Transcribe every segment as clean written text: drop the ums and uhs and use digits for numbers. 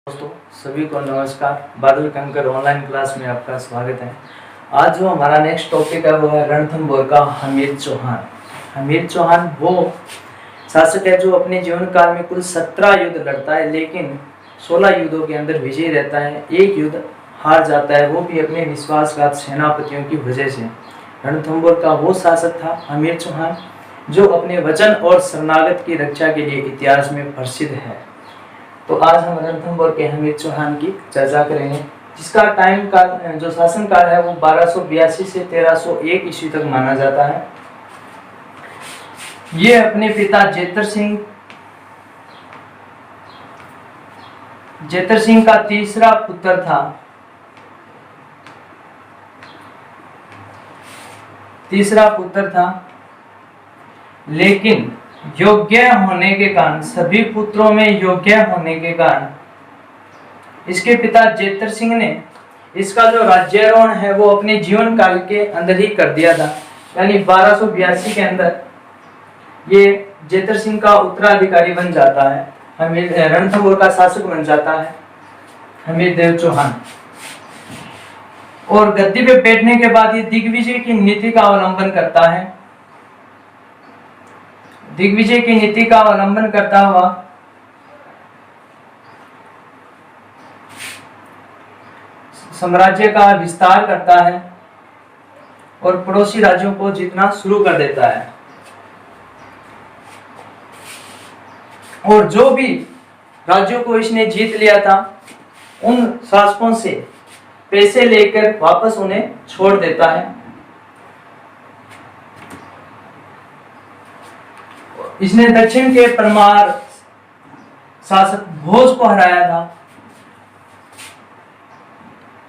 दोस्तों सभी को नमस्कार। बादल कंकर ऑनलाइन क्लास में आपका स्वागत है। आज जो हमारा नेक्स्ट टॉपिक है वो है रणथंभौर का हमीर चौहान। हमीर चौहान वो शासक है जो अपने जीवन काल में कुल 17 युद्ध लड़ता है, लेकिन 16 युद्धों के अंदर विजयी रहता है। एक युद्ध हार जाता है, वो भी अपने विश्वासघात सेनापतियों की वजह से। रणथंभौर का वो शासक था हमीर चौहान जो अपने वचन और शरणागत की रक्षा के लिए इतिहास में प्रसिद्ध है। तो आज हम रणथंभौर के हमीर चौहान की चर्चा करेंगे, जिसका टाइम काल जो शासन काल है वो 1282 से 1301 ईस्वी तक माना जाता है। ये अपने पिता जेतर सिंह का तीसरा पुत्र था, लेकिन योग्य होने के कारण, सभी पुत्रों में योग्य होने के कारण इसके पिता जेतर सिंह ने इसका जो राज्यारोहण है वो अपने जीवन काल के अंदर ही कर दिया था। यानी 1282 के अंदर ये जेतर सिंह का उत्तराधिकारी बन जाता है, रणथंभौर का शासक बन जाता है हमीर देव चौहान। और गद्दी पे बैठने के बाद ये दिग्विजय की नीति का अवलंबन करता है। दिग्विजय की नीति का अवलंबन करता हुआ साम्राज्य का विस्तार करता है और पड़ोसी राज्यों को जीतना शुरू कर देता है। और जो भी राज्यों को इसने जीत लिया था, उन शासकों से पैसे लेकर वापस उन्हें छोड़ देता है। इसने दक्षिण के परमार शासक भोज को हराया था।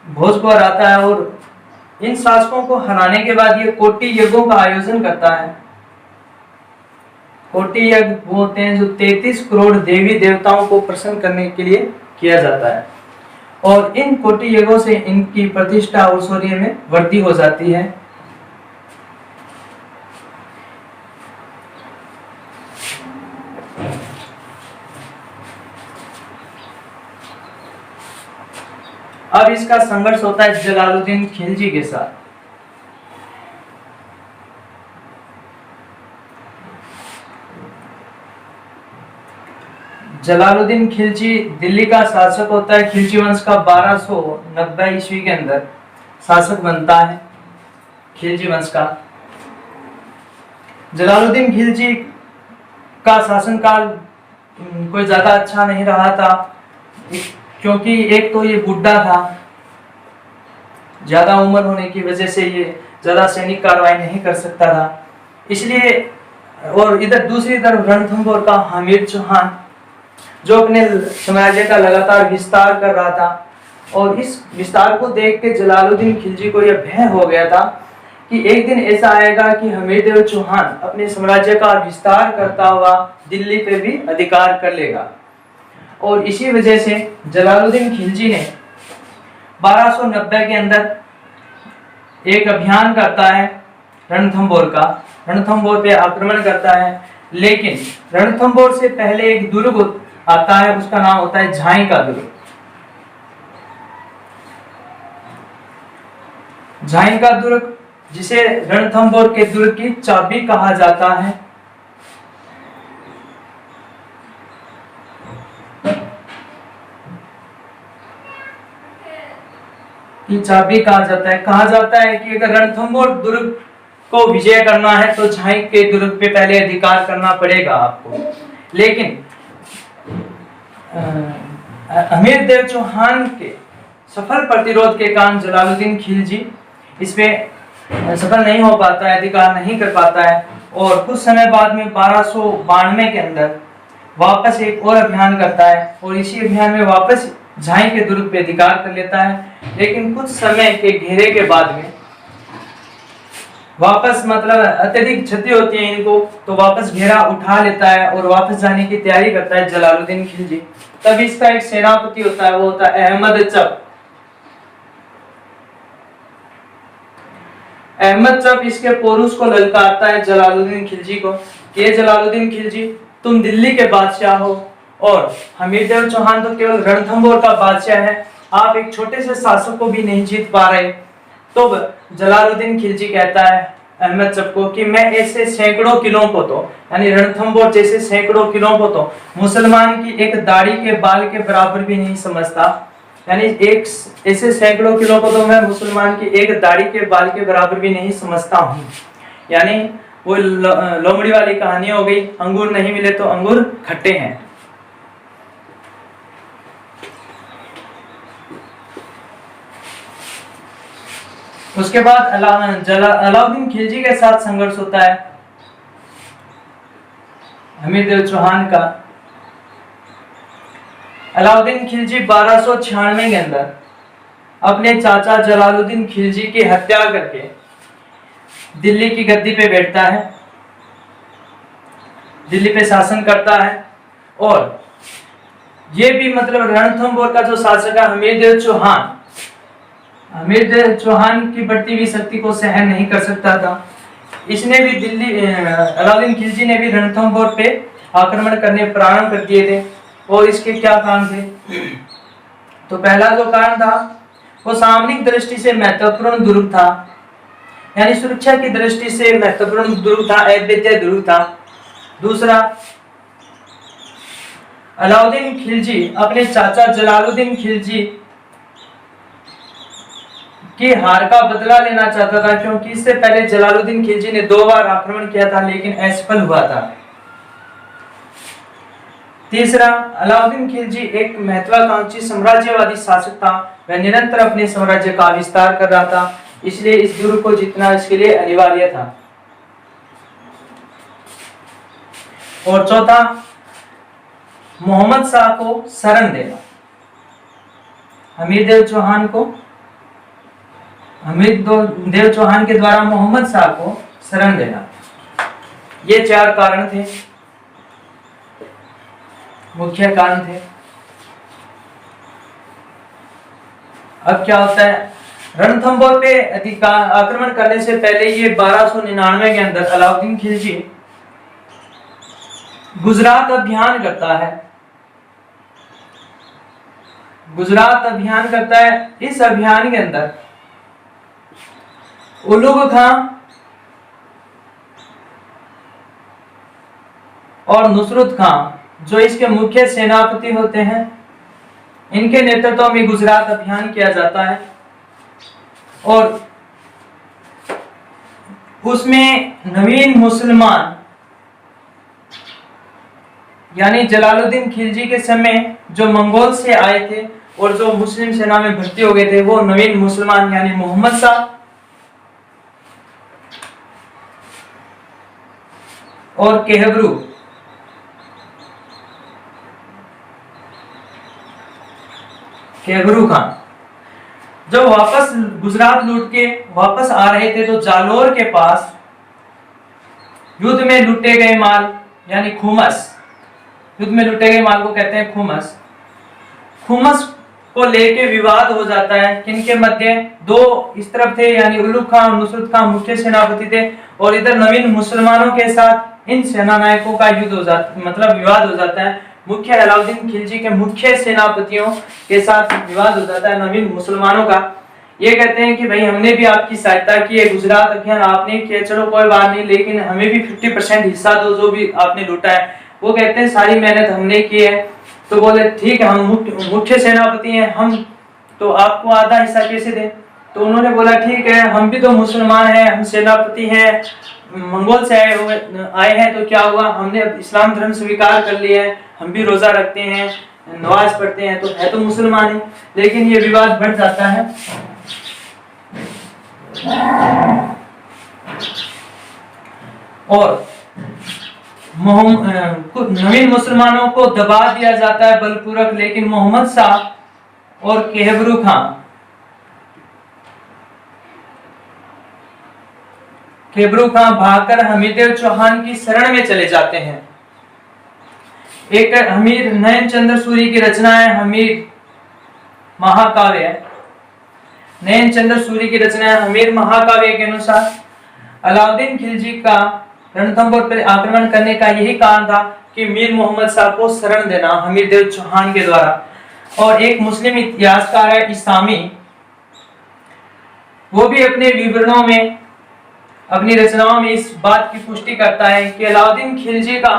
भोज को हराता है और इन शासकों को हराने के बाद ये कोटि यज्ञों का आयोजन करता है। कोटि यज्ञ वो होते हैं जो 33 करोड़ देवी देवताओं को प्रसन्न करने के लिए किया जाता है। और इन कोटि यज्ञों से इनकी प्रतिष्ठा और शौर्य में वृद्धि हो जाती है। अब इसका संघर्ष होता है जलालुद्दीन खिलजी के साथ। जलालुद्दीन खिलजी दिल्ली का शासक होता है। खिलजी वंश का 1290 ईस्वी के अंदर शासक बनता है खिलजी वंश का। जलालुद्दीन खिलजी का शासनकाल कोई ज्यादा अच्छा नहीं रहा था, क्योंकि एक तो ये बुढ़ा था, ज्यादा उम्र होने की वजह से ये ज्यादा सैनिक कार्रवाई नहीं कर सकता था, इसलिए। और इधर दूसरी तरफ रणथंभौर का हमीर चौहान जो अपने साम्राज्य का लगातार विस्तार कर रहा था, और इस विस्तार को देख के जलालुद्दीन खिलजी को यह भय हो गया था कि एक दिन ऐसा आएगा कि हमीर देव चौहान अपने साम्राज्य का विस्तार करता हुआ दिल्ली पे भी अधिकार कर लेगा। और इसी वजह से जलालुद्दीन खिलजी ने 1290 के अंदर एक अभियान करता है रणथंभौर पे आक्रमण करता है। लेकिन रणथंभौर से पहले एक दुर्ग आता है, उसका नाम होता है झाई का दुर्ग। झाई का दुर्ग, जिसे रणथंभौर के दुर्ग की चाबी कहा जाता है। की चाबी कहा जाता है कि अगर रणथंभौर दुर्ग को विजय करना है तो झाई के दुर्ग पे पहले अधिकार करना पड़ेगा आपको। लेकिन हमीर देव चौहान के सफल प्रतिरोध के कारण जलालुद्दीन खिलजी इस पे सफल नहीं हो पाता है, अधिकार नहीं कर पाता है। और कुछ समय बाद में 1292 के अंदर वापस एक और अभियान करता है, और इसी अभियान में वापस झाई के दुर्ग पे अधिकार कर लेता है। लेकिन कुछ समय के घेरे के बाद में वापस, मतलब अत्यधिक क्षति होती है इनको, तो वापस घेरा उठा लेता है और वापस जाने की तैयारी करता है जलालुद्दीन खिलजी। तब इसका एक सेनापति होता है, वो होता है अहमद चप। अहमद चप इसके पौरुष को ललकारता है जलालुद्दीन खिलजी को कि जलालुद्दीन खिलजी, तुम दिल्ली के बादशाह हो और हमीरदेव चौहान तो केवल रणथंभौर का बादशाह है, आप एक छोटे से शासक को भी नहीं जीत पा रहे। तो जलालुद्दीन खिलजी कहता है अहमद शब को कि मैं ऐसे सैकड़ों किलों को तो, यानी रणथंभौर जैसे सैकड़ों किलों को तो मुसलमान की एक दाढ़ी के बाल के बराबर भी नहीं समझता, यानी एक ऐसे सैकड़ों किलो को तो मैं मुसलमान की एक दाढ़ी के बाल के बराबर भी नहीं समझता हूँ। यानी वो लोमड़ी वाली कहानी हो गई, अंगूर नहीं मिले तो अंगूर खट्टे हैं। उसके बाद अलाउद्दीन खिलजी के साथ संघर्ष होता है हमीरदेव चौहान का। अलाउद्दीन खिलजी 1296 के अंदर अपने चाचा जलालुद्दीन खिलजी की हत्या करके दिल्ली की गद्दी पे बैठता है, दिल्ली पे शासन करता है। और ये भी मतलब रणथंभौर का जो शासक है हमीरदेव चौहान की बढ़ती हुई शक्ति को सहन नहीं कर सकता था। इसने भी अलाउद्दीन खिलजी ने भी रणथंभौर पे आक्रमण करने प्रारंभ कर दिए थे। और इसके क्या कारण थे? तो पहला जो कारण था वो सामरिक दृष्टि से महत्वपूर्ण दुर्ग था, यानी सुरक्षा की दृष्टि से महत्वपूर्ण दुर्ग था, अद्वितीय दुर्ग था। दूसरा, अलाउद्दीन खिलजी अपने चाचा जलालुद्दीन खिलजी की हार का बदला लेना चाहता था, क्योंकि इससे पहले जलालुद्दीन खिलजी ने 2 बार आक्रमण किया था लेकिन असफल हुआ था। तीसरा, अलाउद्दीन खिलजी एक महत्वाकांक्षी साम्राज्यवादी शासक था, वह निरंतर अपने साम्राज्य का विस्तार कर रहा था, इसलिए इस दुर्ग को जीतना इसके लिए अनिवार्य था। और चौथा, मोहम्मद शाह को शरण देना, हमीरदेव चौहान के द्वारा मोहम्मद शाह को शरण देना। ये 4 कारण थे, मुख्य कारण थे। अब क्या होता है, रणथंभौर पे आक्रमण करने से पहले ये 1299 के अंदर अलाउद्दीन खिलजी गुजरात अभियान करता है। इस अभियान के अंदर उलुग खां और नुसरत खां जो इसके मुख्य सेनापति होते हैं, इनके नेतृत्व में गुजरात अभियान किया जाता है। और उसमें नवीन मुसलमान यानी जलालुद्दीन खिलजी के समय जो मंगोल से आए थे और जो मुस्लिम सेना में भर्ती हो गए थे, वो नवीन मुसलमान यानी मोहम्मद शाह और केहबरू खां जब वापस गुजरात लूट के वापस आ रहे थे, तो जालोर के पास युद्ध में लूटे गए माल यानी खुमस, युद्ध में लूटे गए माल को कहते हैं खुमस को लेके विवाद हो जाता है। किनके मध्य? 2 इस तरफ थे यानी उल्लुग खां और नुसरत खां मुख्य सेनापति थे, और इधर नवीन मुसलमानों के साथ इन सेनानायकों का युद्ध हो जाता, मतलब विवाद हो जाता है। मुख्य अलाउद्दीन खिलजी के मुख्य सेनापतियों के साथ विवाद हो जाता है नवीन मुसलमानों का। ये कहते हैं कि भाई हमने भी आपकी सहायता की है, गुजरात अभियान आपने किया, चलो कोई बात नहीं, लेकिन हमें भी 50% हिस्सा दो जो भी आपने लूटा है। वो कहते हैं सारी मेहनत हमने की है। तो बोले ठीक है, हम मुख्य सेनापति हैं, हम तो आपको आधा हिस्सा कैसे दें? तो उन्होंने बोला ठीक है, हम भी तो मुसलमान हैं, हम सेनापति हैं, मंगोल से आए हैं, तो क्या हुआ, हमने इस्लाम धर्म स्वीकार कर लिया है, हम भी रोजा रखते हैं, नमाज पढ़ते हैं, तो है तो मुसलमान ही। लेकिन ये विवाद बढ़ जाता है और नवीन मुसलमानों को दबा दिया जाता है बलपूर्वक। लेकिन मोहम्मद शाह और केहबरू खां भागकर हमीरदेव चौहान की शरण में चले जाते हैं। एक हमीर नयनचंद्र सूरी की रचना है हमीर महाकाव्य। नयनचंद्र सूरी की रचना है हमीर महाकाव्य के अनुसार अलाउद्दीन खिलजी का रणथंभौर पर आक्रमण करने का यही कारण था कि मीर मोहम्मद शाह को शरण देना हमीरदेव चौहान के द्वारा। और एक मुस्लिम इतिहासकार है इस्लामी, वो भी अपने विवरणों में, अपनी रचनाओं में इस बात की पुष्टि करता है कि अलाउद्दीन खिलजी का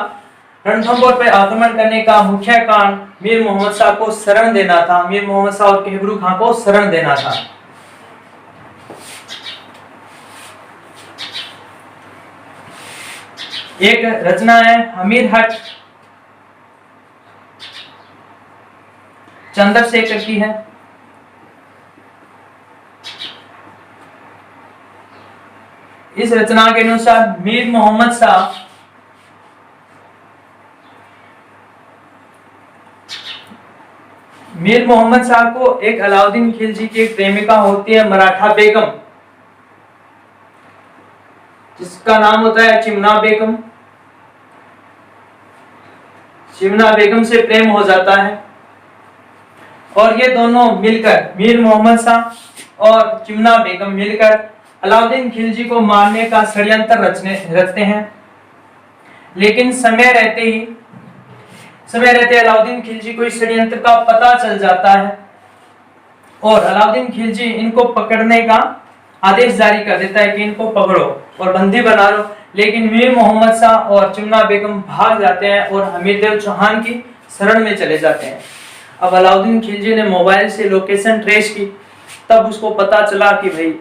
रणथंभौर पर आक्रमण करने का मुख्य कारण मीर मोहम्मद शाह को शरण देना था, मीर मोहम्मद शाह और केहबरू खां को शरण देना था। एक रचना है हमीरहट चंद्रशेखर की है। इस रचना के अनुसार मीर मोहम्मद शाह को एक अलाउद्दीन खिलजी की एक प्रेमिका होती है मराठा बेगम, जिसका नाम होता है चिमना बेगम। चिमना बेगम से प्रेम हो जाता है और ये दोनों मिलकर, मीर मोहम्मद शाह और चिमना बेगम मिलकर अलाउद्दीन खिलजी को मारने का षड्यंत्र रचते हैं। लेकिन समय रहते अलाउद्दीन खिलजी को इस षड्यंत्र का पता चल जाता है और अलाउद्दीन खिलजी इनको पकड़ने का आदेश जारी कर देता है कि इनको पकड़ो और बंदी बना लो। लेकिन मीर मोहम्मद शाह और चिमना बेगम भाग जाते हैं और हमीरदेव चौहान की शरण में चले जाते हैं। अब अलाउद्दीन खिलजी ने मोबाइल से लोकेशन ट्रेस की, तब उसको पता चला कि भाई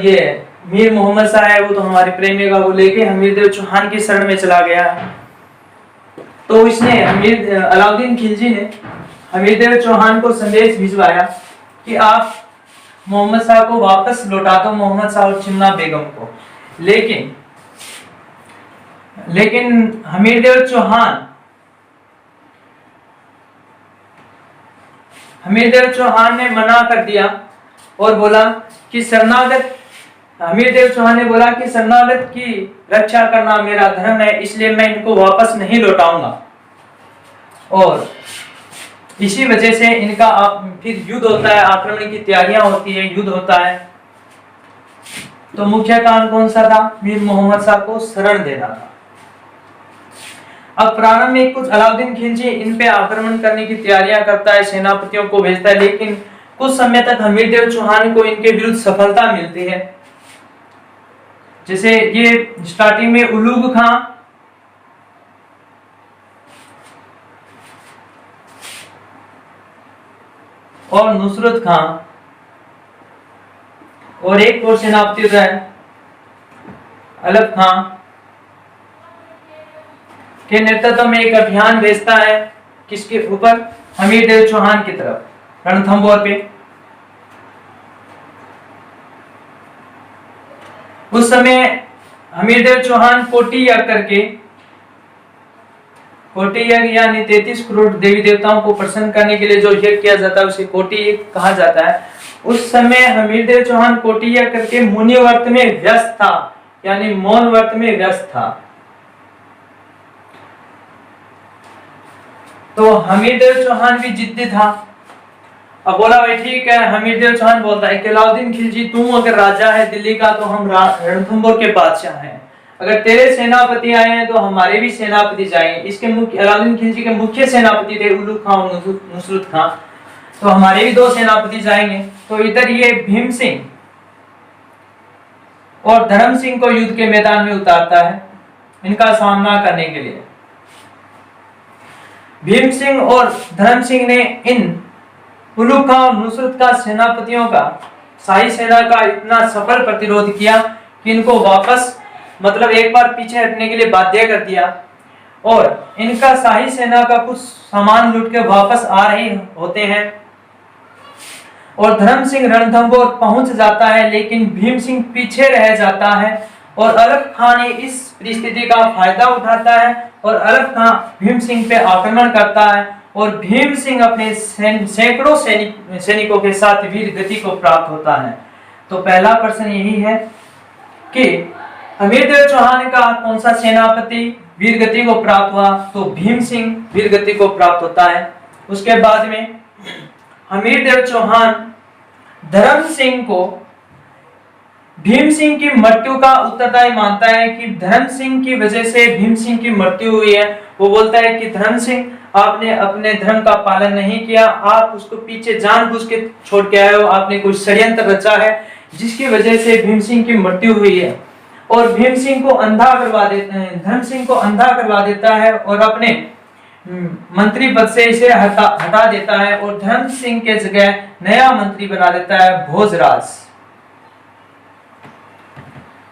ये मीर मोहम्मद शाह है, वो तो हमारे प्रेमिका को लेके हमीरदेव चौहान की शरण में चला गया है। तो इसने अलाउद्दीन खिलजी ने हमीरदेव चौहान को संदेश भिजवाया कि आप मोहम्मद शाह को वापस लौटा दो, मोहम्मद शाह और चिमना बेगम को। लेकिन हमीरदेव चौहान ने मना कर दिया और बोला कि हमीरदेव चौहान ने बोला कि शरणागत की रक्षा करना मेरा धर्म है, इसलिए मैं इनको वापस नहीं लौटाऊंगा। और इसी वजह से इनका फिर युद्ध होता है, आक्रमण की तैयारियां होती है, युद्ध होता है। तो मुख्य कारण कौन सा था? मीर मोहम्मद शाह को शरण देना था। अब प्रारंभ में कुछ अलाउद्दीन खिलजी इन पे आक्रमण करने की तैयारियां करता है, सेनापतियों को भेजता है, लेकिन कुछ समय तक हमीरदेव चौहान को इनके विरुद्ध सफलता मिलती है। जैसे ये स्टार्टिंग में उलूग खां और नुसरत खां और एक और सेनापति होता है अलग खां के नेतृत्व में एक अभियान भेजता है, किसके ऊपर? हमीरदेव चौहान की तरफ, रणथंभौर पे। उस समय हमीरदेव चौहान कोटी यज्ञ यानी 33 करोड़ देवी देवताओं को प्रसन्न करने के लिए जो यज्ञ किया जाता है उसे कोटी यज्ञ कहा जाता है। उस समय हमीरदेव चौहान कोटी यज्ञ करके मुनि व्रत में व्यस्त था, यानी मौन व्रत में व्यस्त था। तो हमीरदेव चौहान भी जिद्दी था। अब बोला भाई ठीक है, हमीरदेव चौहान बोलता है कि अलाउद्दीन खिलजी तू अगर राजा है दिल्ली का तो हम रणथंभौर के बादशाह हैं, अगर तेरे सेनापति आए हैं तो हमारे भी सेनापति जाएंगे। इसके मुख्य अलाउद्दीन खिलजी के मुख्य सेनापति थे उलूग खां और नुसरत खां, तो हमारे भी 2 सेनापति जाएंगे। तो इधर ये भीम सिंह और धर्म सिंह को युद्ध के मैदान में उतारता है इनका सामना करने के लिए। भीम सिंह और धर्म सिंह ने इन उलूग खां और नुसरत खां सेनापतियों का, शाही सेना का इतना सफल प्रतिरोध किया कि इनको वापस, मतलब एक बार पीछे हटने के लिए बाध्य कर दिया और इनका शाही सेना का कुछ सामान लूट के वापस आ रहे होते हैं और धर्म सिंह रणथंभौर पहुंच जाता है, लेकिन भीम सिंह पीछे रह जाता है और अलग खान इस परिस्थिति का फायदा उठाता है और अलग खान भीम सिंह पे आक्रमण करता है और भीम सिंह अपने सैकड़ों सैनिकों के साथ वीर गति को प्राप्त होता है। तो पहला प्रश्न यही है कि हमीरदेव चौहान का कौन सा सेनापति वीर गति को प्राप्त हुआ? तो भीम सिंह वीर गति को प्राप्त होता है। उसके बाद में हमीरदेव चौहान धर्म सिंह को भीम सिंह की मृत्यु का उत्तरदायी मानता है कि धर्म सिंह की वजह से भीम सिंह की मृत्यु हुई है। वो बोलता है कि धर्म सिंह, आपने अपने धर्म का पालन नहीं किया, आप उसको पीछे जानबूझ के छोड़ के आए हो, आपने कोई षड्यंत्र रचा है जिसकी वजह से भीम सिंह की मृत्यु हुई है। और भीम सिंह को अंधा करवा देते हैं, धर्म सिंह को अंधा करवा देता है और अपने मंत्री पद से इसे हटा देता है और धर्म सिंह के जगह नया मंत्री बना देता है भोजराज।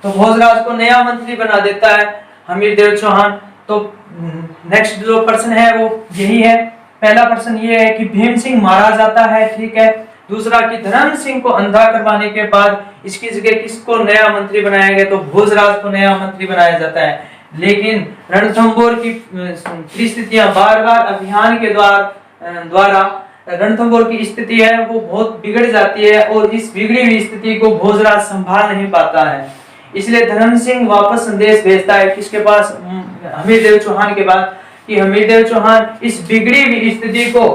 तो भोजराज को नया मंत्री बना देता है हमीरदेव चौहान। तो नेक्स्ट जो प्रश्न है वो यही है। पहला प्रश्न ये है कि भीम सिंह मारा जाता है, ठीक है। दूसरा कि धर्म सिंह को अंधा करवाने के बाद इसकी जगह किसको नया मंत्री बनाया गया, तो भोजराज को नया मंत्री बनाया जाता है। लेकिन रणथंभौर की परिस्थितियां बार बार अभियान के द्वारा रणथंभौर की स्थिति है वो बहुत बिगड़ जाती है और इस बिगड़ी हुई स्थिति को भोजराज संभाल नहीं पाता है। इसलिए धर्म सिंह वापस संदेश भेजता है किसके पास, हमीरदेव चौहान के पास, कि हमीरदेव चौहान इस बिगड़ी हुई स्थिति को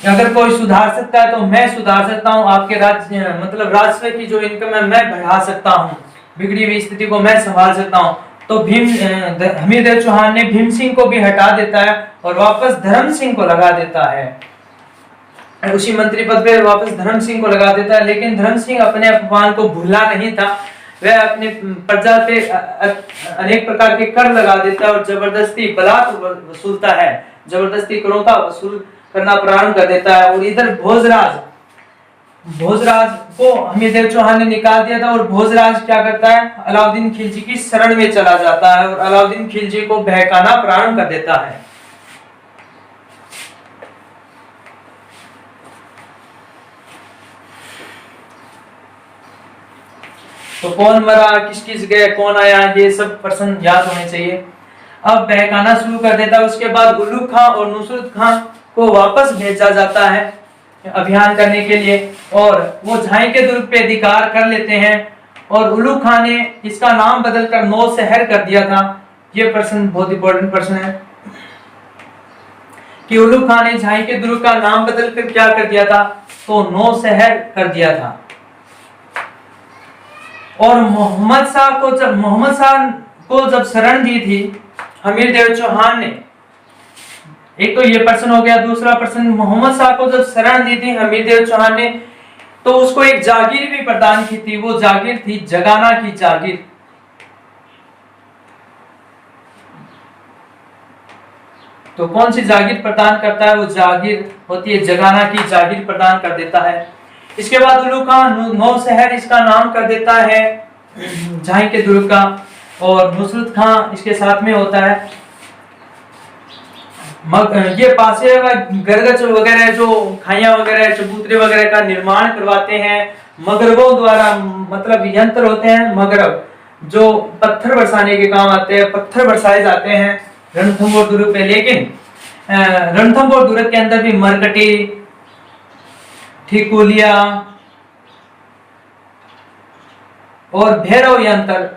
अगर कोई सुधार सकता है तो मैं सुधार सकता हूँ, आपके राज्य मतलब राजस्व की जो इनकम है मैं बढ़ा सकता हूँ, बिगड़ी हुई स्थिति को मैं संभाल सकता हूँ। तो हमीरदेव चौहान ने भीम सिंह को भी हटा देता है और वापस धर्म सिंह को लगा देता है, उसी मंत्री पद पे वापस धर्म सिंह को लगा देता है। लेकिन धर्म सिंह अपने अपमान को भूला नहीं था, वह अपने प्रजा पे अनेक प्रकार के कर लगा देता है और जबरदस्ती बलात् वसूलता है, जबरदस्ती करों का वसूल करना प्रारंभ कर देता है। और इधर भोजराज को हमीरदेव चौहान ने निकाल दिया था और भोजराज क्या करता है, अलाउद्दीन खिलजी की शरण में चला जाता है और अलाउद्दीन खिलजी को बहकाना प्रारंभ कर देता है। तो कौन मरा, किसकी जगह कौन आया, ये सब प्रश्न याद होने चाहिए। अब बहकाना शुरू कर देता है। उसके बाद उल्लू खां और नुसरत खां को वापस भेजा जाता है अभियान करने के लिए और वो झाई के दुर्ग पे अधिकार कर लेते हैं और उल्लू खां ने इसका नाम बदलकर नौशहर कर दिया था। ये प्रश्न बहुत इंपॉर्टेंट प्रश्न है कि उल्लू खां ने झाई के दुर्ग का नाम बदलकर क्या कर दिया था, तो नौशहर कर दिया था। और मोहम्मद शाह को जब शरण दी थी हमीरदेव चौहान ने, एक तो ये प्रश्न हो गया। दूसरा प्रश्न, मोहम्मद शाह को जब शरण दी थी हमीरदेव चौहान ने तो उसको एक जागीर भी प्रदान की थी, वो जागीर थी जगाना की जागीर। तो कौन सी जागीर प्रदान करता है, वो जागीर होती है जगाना की जागीर प्रदान कर देता है। इसके बाद उल्लू खां नौशहर इसका नाम कर देता है झाई के दुर्ग का और नुसरत खां इसके साथ में होता है। ये पासे गरगच वगैरह जो खाइयां वगैरह चबूतरे वगैरह का निर्माण करवाते हैं मगरबों द्वारा, मतलब यंत्र होते हैं मगरब जो पत्थर बरसाने के काम आते हैं, पत्थर बरसाए जाते हैं रणथंभौर दुर्ग पे। लेकिन रणथंभौर दुर्ग के अंदर भी मरकटी, ठिकुलिया और भैरव यंत्र,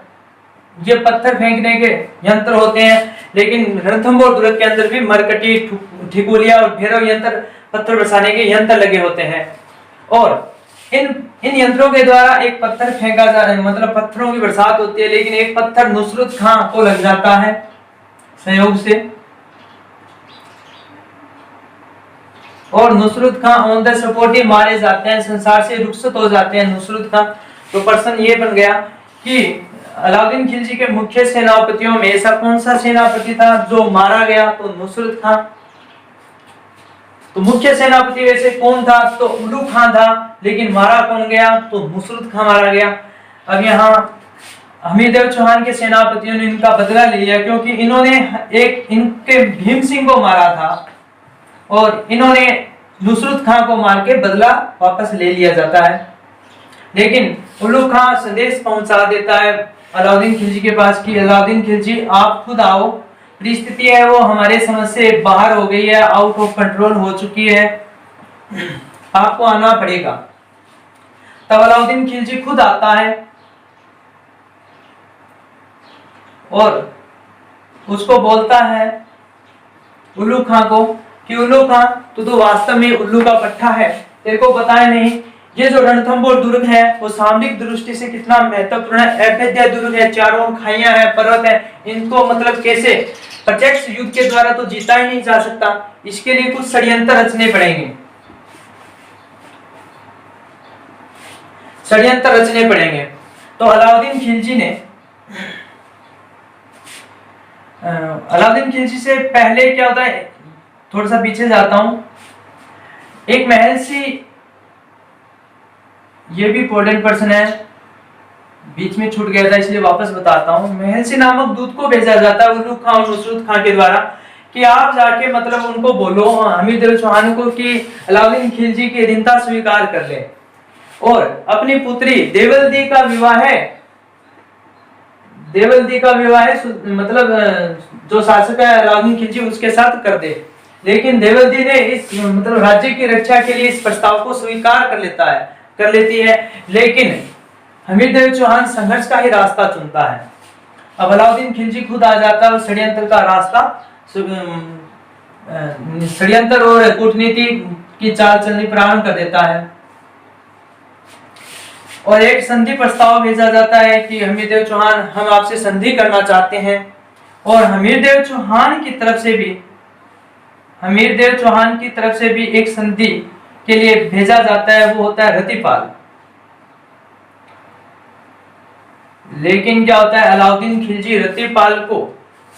ये पत्थर फेंकने के यंत्र होते हैं। लेकिन रणथंभौर दुर्ग के अंदर भी मरकटी, ठिकुलिया और भैरव यंत्र, पत्थर बरसाने के यंत्र लगे होते हैं। और इन यंत्रों के द्वारा एक पत्थर फेंका जाता है, मतलब पत्थरों की बरसात होती है। लेकिन एक पत्थर नुसरत खां को लग जाता है संयोग से और नुसरत खां ऑन द स्पॉट ही मारे जाते हैं, संसार से रुखसत हो जाते हैं नुसरत खां। तो प्रश्न ये बन गया कि अलाउद्दीन खिलजी के मुख्य सेनापतियों में ऐसा कौन सा सेनापति था जो मारा गया, तो नुसरत खां। तो मुख्य सेनापति वैसे कौन था, तो उल्लू खां था, लेकिन मारा कौन गया, तो नुसरत खां मारा गया। अब यहाँ हमीरदेव चौहान के सेनापतियों ने इनका बदला लिया क्योंकि इन्होंने इनके भीम सिंह को मारा था और इन्होंने नुसरत खां को मार के बदला वापस ले लिया जाता है। लेकिन उल्लू खां संदेश पहुंचा देता है अलाउद्दीन खिलजी के पास कि अलाउद्दीन खिलजी आप खुद आओ, परिस्थिति है वो हमारे समझ से बाहर हो गई है, आउट ऑफ कंट्रोल हो चुकी है, आपको आना पड़ेगा। तब अलाउद्दीन खिलजी खुद आता है और उसको बोलता है उल्लू खां को कि उल्लू खां तू तो वास्तव में उल्लू का पट्टा है, तेरे को पता है नहीं ये जो रणथंभौर दुर्ग है वो सामरिक दृष्टि से कितना महत्वपूर्ण है, अभेद्य दुर्ग है, चारों ओर खाइयां हैं, पर्वत है, इनको मतलब कैसे प्रत्यक्ष युद्ध के द्वारा तो जीता ही नहीं जा सकता, इसके लिए कुछ षड्यंत्र रचने पड़ेंगे, षड्यंत्र रचने पड़ेंगे। तो अलाउद्दीन खिलजी से पहले क्या होता है, थोड़ा सा पीछे जाता हूं, एक महर्षि, ये भी इंपॉर्टेंट पर्सन है, बीच में छूट गया था इसलिए वापस बताता हूं। महर्षि नामक दूत को भेजा जाता है उल्लुग खां और नुसरत खां के द्वारा कि आप जाके मतलब उनको बोलो हमीर देव चौहान को कि अलाउद्दीन खिलजी की अधीनता स्वीकार कर ले और अपनी पुत्री देवल्दी का विवाह मतलब जो शासक है अलाउद्दीन खिलजी उसके साथ कर दे। लेकिन देवल्दी ने इस मतलब राज्य की रक्षा के लिए इस प्रस्ताव को स्वीकार कर लेती है, लेकिन हमीर देव चौहान संघर्ष का ही रास्ता चुनता है। अब अलाउद्दीन खिलजी खुद आ जाता है और षड्यंत्र का रास्ता, षड्यंत्र और कूटनीति की चाल चलनी प्रारंभ कर देता है और एक संधि प्रस्ताव भेजा जाता है कि हमीर देव चौहान हम आपसे संधि करना चाहते हैं। और हमीर देव चौहान की तरफ से भी एक संधि के लिए भेजा जाता है, वो होता है रतिपाल। लेकिन क्या होता है, अलाउद्दीन खिलजी रतिपाल को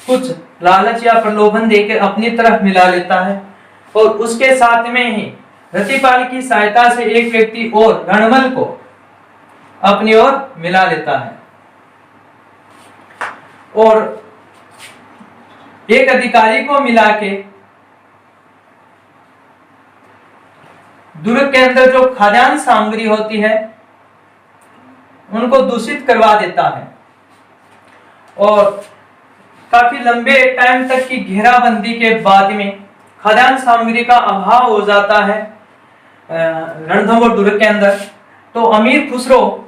कुछ लालच या प्रलोभन देकर अपनी तरफ मिला लेता है और उसके साथ में ही रतिपाल की सहायता से एक व्यक्ति और रणमल को अपनी ओर मिला लेता है और एक अधिकारी को मिला के दुर्ग के अंदर जो खाद्यान्न सामग्री होती है उनको दूषित करवा देता है और काफी लंबे टाइम तक की घेराबंदी के बाद में खाद्यान्न सामग्री का अभाव हो जाता है रणथंभौर दुर्ग के अंदर। तो अमीर खुसरो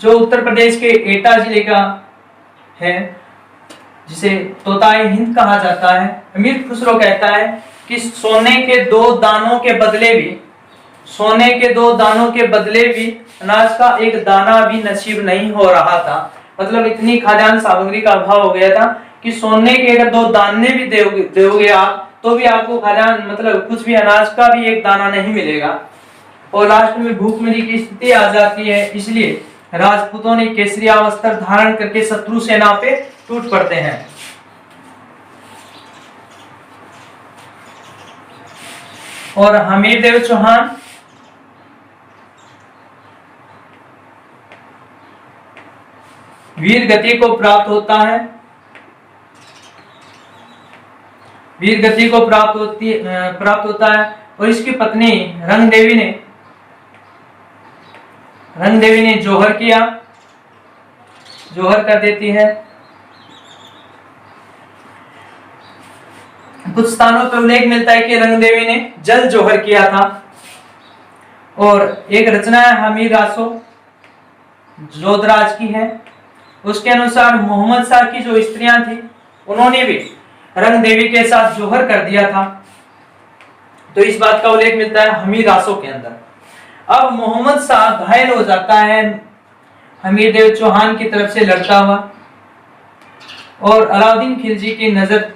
जो उत्तर प्रदेश के एटा जिले का है, जिसे तोताए हिंद कहा जाता है, अमीर खुसरो कहता है कि सोने के दो दानों के बदले भी अनाज का एक दाना भी नसीब नहीं हो रहा था। मतलब इतनी खाद्यान्न सामग्री का अभाव हो गया था कि सोने के अगर दो दाने भी दोगे आप तो भी आपको खाद्यान्न मतलब कुछ भी अनाज का भी एक दाना नहीं मिलेगा और लास्ट में भूखमरी की स्थिति आ जाती है। इसलिए राजपूतों ने केसरिया वस्त्र धारण करके शत्रु सेना पे टूट पड़ते हैं। और हमीर देव चौहान वीर गति को प्राप्त होता है और इसकी पत्नी रंगदेवी ने जोहर कर देती है। कुछ स्थानों पर उल्लेख मिलता है कि रंगदेवी ने जल जोहर किया था। और एक रचना है हमीर रासो जोधराज की है, उसके अनुसार मोहम्मद शाह की जो स्त्रियां थी उन्होंने भी रंगदेवी के साथ जोहर कर दिया था। तो इस बात का उल्लेख मिलता है हमीर रासो के अंदर। अब मोहम्मद शाह घायल हो जाता है हमीर देव चौहान की तरफ से लड़ता हुआ और अलाउद्दीन खिलजी की नजर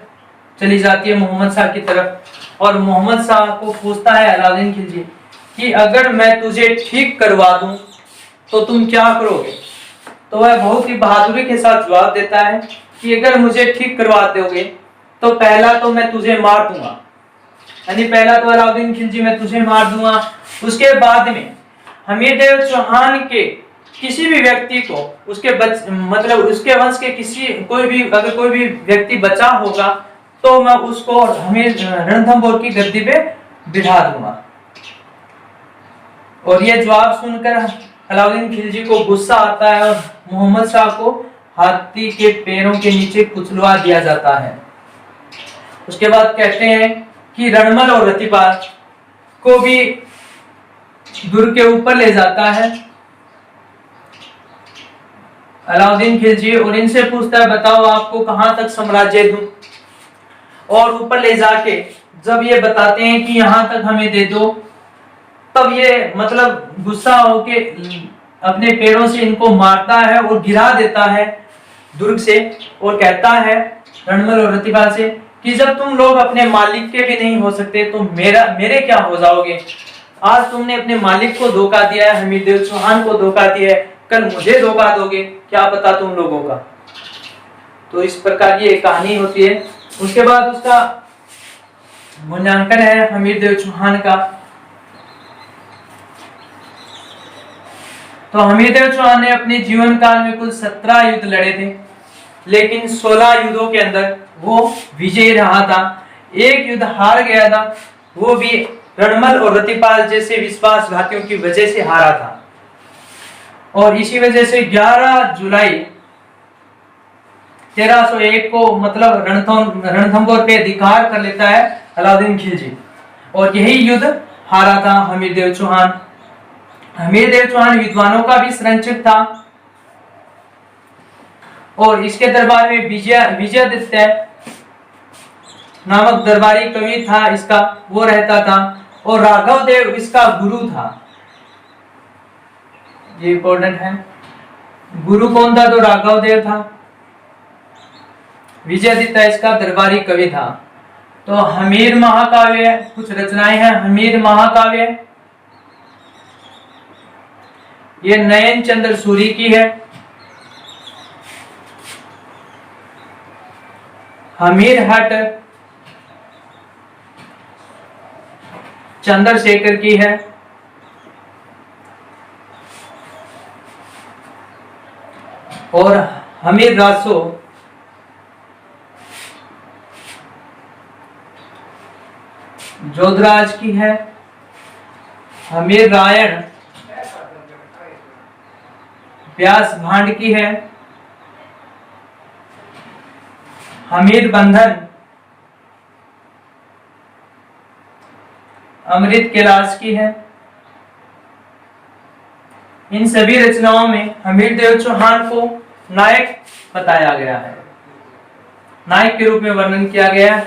चली जाती है मोहम्मद शाह की तरफ और मोहम्मद शाह को पूछता है अलाउद्दीन खिलजी कि अगर मैं तुझे ठीक करवा दूं तो तुम क्या करोगे। तो वह बहुत ही बहादुरी के साथ जवाब देता है कि अगर मुझे ठीक करवा दोगे तो पहला तो मैं तुझे मार दूंगा, यानी पहला तो अलाउद्दीन खिलजी मैं तुझे मार दूंगा। उसके बाद में हमीर देव चौहान के किसी भी व्यक्ति को मतलब उसके वंश के कोई भी व्यक्ति बचा होगा तो मैं उसको रणथंभौर की गद्दी पे बिठा दूंगा। और यह जवाब सुनकर अलाउद्दीन खिलजी को गुस्सा आता है और मोहम्मद शाह को हाथी के पैरों के नीचे कुचलवा दिया जाता है। उसके बाद कहते हैं कि रणमल और रतिपाल को भी दुर्ग के ऊपर ले जाता है अलाउद्दीन खिलजी और इनसे पूछता है बताओ आपको कहां तक साम्राज्य दूं। और ऊपर ले जाके जब ये बताते हैं कि यहां तक हमें दे दो तब ये मतलब गुस्सा होके अपने पैरों से इनको मारता है और गिरा देता है दुर्ग से, और कहता है रणमल और रतिपाल से कि जब तुम लोग अपने मालिक के भी नहीं हो सकते तो मेरे क्या हो जाओगे। आज तुमने अपने मालिक को धोखा दिया है, हमीरदेव चौहान को धोखा दिया है, कल मुझे धोखा दोगे, क्या पता तुम लोगों का। तो इस प्रकार ये कहानी होती है। उसके बाद उसका मूल्यांकन है हमीरदेव चौहान का। तो हमीरदेव चौहान ने अपने जीवन काल में कुल 17 युद्ध लड़े थे, लेकिन 16 युद्धों के अंदर वो विजयी रहा था। एक युद्ध हार गया था, वो भी रणमल और रतिपाल जैसे विश्वासघातियों की वजह से हारा था। और इसी वजह से 11 जुलाई 1301 को मतलब रणथंभौर पे अधिकार कर लेता है अलाउद्दीन खिलजी, और यही युद्ध हारा था हमीरदेव चौहान। हमीरदेव चौहान विद्वानों का भी संरक्षक था, और इसके दरबार में विजयादित्य नामक दरबारी कवि था इसका, वो रहता था, और राघव देव इसका गुरु था। ये इंपॉर्टेंट है, गुरु कौन था? तो राघव देव था। विजयादित्य इसका दरबारी कवि था। तो हमीर महाकाव्य, कुछ रचनाएं हैं हमीर महाकाव्य, ये नयन चंद्र सूरी की है। हमीर हट चंद्रशेखर की है। और हमीर रासो जोधराज की है। हमीर रायण व्यास भांड की है। हमीर बंधन अमृत कैलाश की है। इन सभी रचनाओं में हमीरदेव चौहान को नायक बताया गया है, नायक के रूप में वर्णन किया गया है।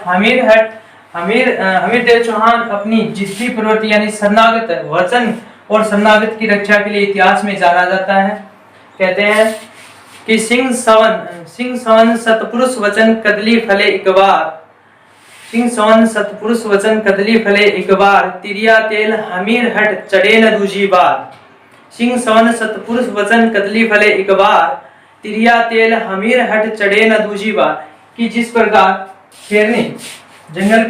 हमीरदेव चौहान अपनी जिद्दी प्रवृत्ति यानी शरणागत वचन और शरणागत की रक्षा के लिए इतिहास में जाना जाता है। कहते हैं कि सिंह सवन सतपुरुष वचन कदली फले एक बार, सिंह सवन सतपुरुष वचन कदली फले एक बार, तिरिया तेल हमीर हट चढ़े न दूजी बार। सिंह सवन सतपुरुष वचन कदली फले एक बार, तिरिया तेल हमीर हट चढ़े न दूजी बार। कि जिस प्रकार शेरनी जंगल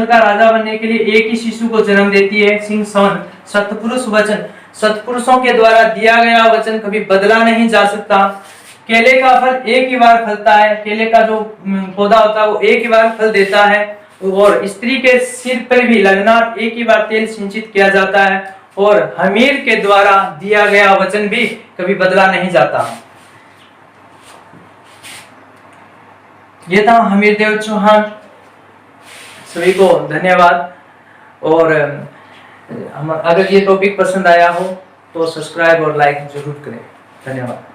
का राजा बनने के लिए एक ही शिशु को जन्म देती है, सिंह सवन सतपुरुष वचन, सतपुरुषों के द्वारा दिया गया वचन कभी बदला नहीं जा सकता। केले का फल एक ही बार फलता है, केले का जो पौधा होता है वो एक ही बार फल देता है, और स्त्री के सिर पर भी लगनाट एक ही बार तेल सिंचित किया जाता है, और हमीर के द्वारा दिया गया वचन भी कभी बदला नहीं जाता। ये था हमीरदेव चौहान। सभी को धन्यवाद, और अगर ये टॉपिक पसंद आया हो तो सब्सक्राइब और लाइक जरूर करें। धन्यवाद।